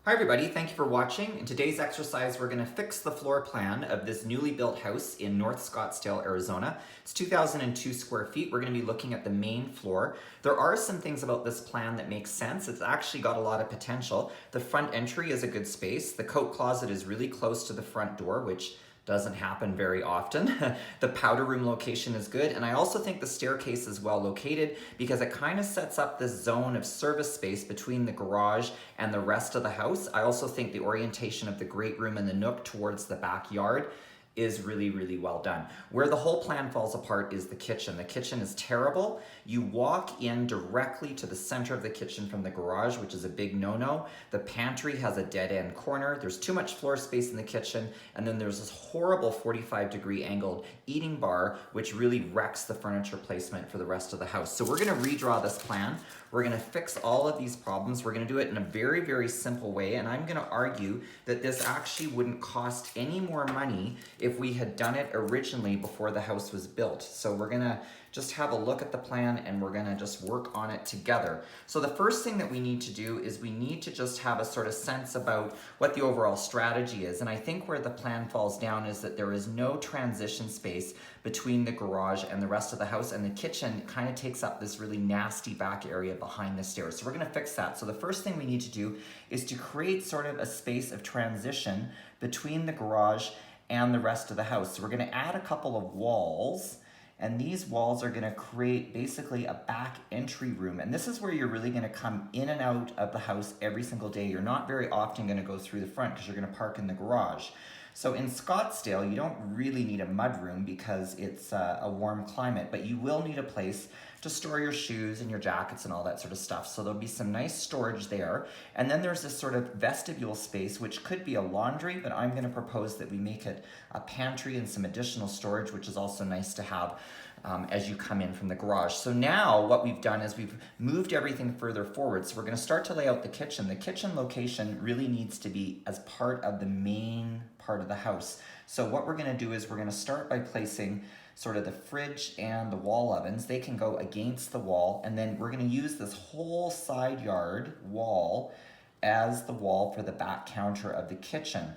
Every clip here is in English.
Hi everybody, thank you for watching. In today's exercise, we're going to fix the floor plan of this newly built house in North Scottsdale, Arizona. It's 2,002 square feet. We're going to be looking at the main floor. There are some things about this plan that make sense. It's actually got a lot of potential. The front entry is a good space. The coat closet is really close to the front door, which doesn't happen very often. The powder room location is good, and I also think the staircase is well located because it kind of sets up this zone of service space between the garage and the rest of the house. I also think the orientation of the great room and the nook towards the backyard is really, really well done. Where the whole plan falls apart is the kitchen. The kitchen is terrible. You walk in directly to the center of the kitchen from the garage, which is a big no-no. The pantry has a dead-end corner. There's too much floor space in the kitchen. And then there's this horrible 45-degree angled eating bar, which really wrecks the furniture placement for the rest of the house. So we're gonna redraw this plan. We're gonna fix all of these problems. We're gonna do it in a very, very simple way. And I'm gonna argue that this actually wouldn't cost any more money if we had done it originally before the house was built. So we're gonna just have a look at the plan and we're gonna just work on it together. So the first thing that we need to do is we need to just have a sort of sense about what the overall strategy is. And I think where the plan falls down is that there is no transition space between the garage and the rest of the house, and the kitchen kind of takes up this really nasty back area behind the stairs. So we're gonna fix that. So the first thing we need to do is to create sort of a space of transition between the garage and the rest of the house. So we're gonna add a couple of walls, and these walls are gonna create basically a back entry room. And this is where you're really gonna come in and out of the house every single day. You're not very often gonna go through the front because you're gonna park in the garage. So in Scottsdale, you don't really need a mudroom because it's a warm climate, but you will need a place to store your shoes and your jackets and all that sort of stuff. So there'll be some nice storage there. And then there's this sort of vestibule space, which could be a laundry, but I'm gonna propose that we make it a pantry and some additional storage, which is also nice to have as you come in from the garage. So now what we've done is we've moved everything further forward. So we're gonna start to lay out the kitchen. The kitchen location really needs to be as part of the main part of the house. So what we're gonna do is we're gonna start by placing sort of the fridge and the wall ovens. They can go against the wall, and then we're gonna use this whole side yard wall as the wall for the back counter of the kitchen.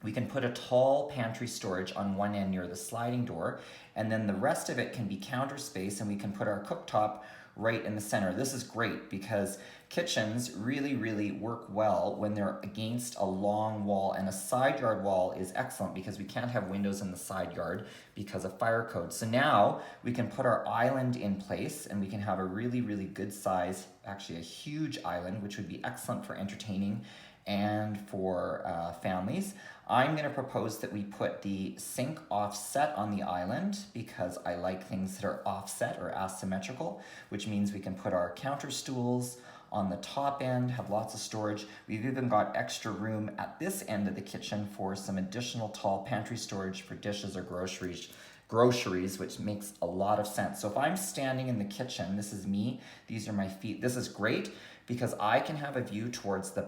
We can put a tall pantry storage on one end near the sliding door, and then the rest of it can be counter space, and we can put our cooktop right in the center. This is great because kitchens really, really work well when they're against a long wall, and a side yard wall is excellent because we can't have windows in the side yard because of fire code. So now we can put our island in place and we can have a really, really good size, actually a huge island, which would be excellent for entertaining and for families. I'm gonna propose that we put the sink offset on the island because I like things that are offset or asymmetrical, which means we can put our counter stools on the top end, have lots of storage. We've even got extra room at this end of the kitchen for some additional tall pantry storage for dishes or groceries, which makes a lot of sense. So if I'm standing in the kitchen, this is me, these are my feet, this is great because I can have a view towards the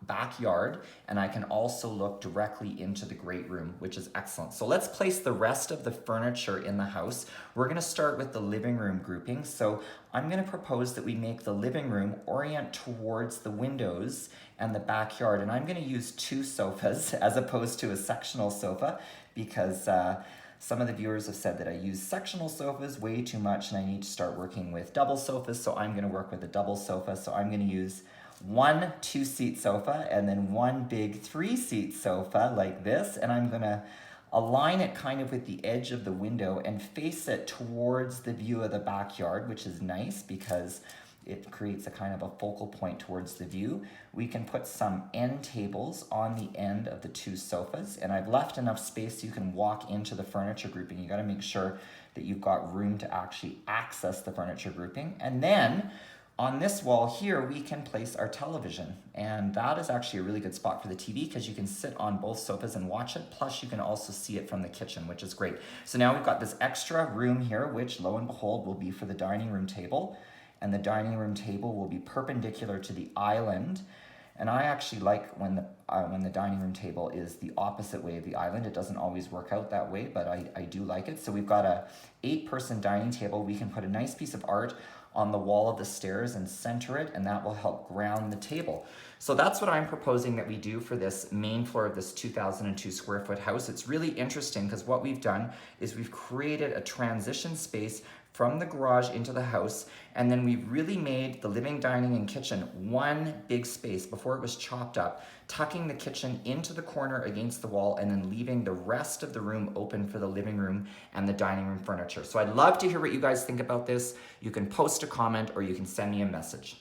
backyard, and I can also look directly into the great room, which is excellent. So let's place the rest of the furniture in the house. We're gonna start with the living room grouping. So I'm gonna propose that we make the living room orient towards the windows and the backyard, and I'm gonna use two sofas as opposed to a sectional sofa because some of the viewers have said that I use sectional sofas way too much and I need to start working with double sofas, so I'm gonna work with a double sofa. So I'm gonna use one 2-seat sofa and then one big 3-seat sofa like this, and I'm gonna align it kind of with the edge of the window and face it towards the view of the backyard, which is nice because it creates a kind of a focal point towards the view. We can put some end tables on the end of the two sofas, and I've left enough space so you can walk into the furniture grouping. You gotta make sure that you've got room to actually access the furniture grouping. And then on this wall here, we can place our television. And that is actually a really good spot for the TV because you can sit on both sofas and watch it. Plus you can also see it from the kitchen, which is great. So now we've got this extra room here, which lo and behold will be for the dining room table. And the dining room table will be perpendicular to the island. And I actually like when the dining room table is the opposite way of the island. It doesn't always work out that way, but I do like it. So we've got a 8-person dining table. We can put a nice piece of art on the wall of the stairs and center it, and that will help ground the table. So that's what I'm proposing that we do for this main floor of this 2002 square foot house. It's really interesting because what we've done is we've created a transition space from the garage into the house, and then we've really made the living, dining, and kitchen one big space before it was chopped up, tucking the kitchen into the corner against the wall and then leaving the rest of the room open for the living room and the dining room furniture. So I'd love to hear what you guys think about this. You can post a comment or you can send me a message.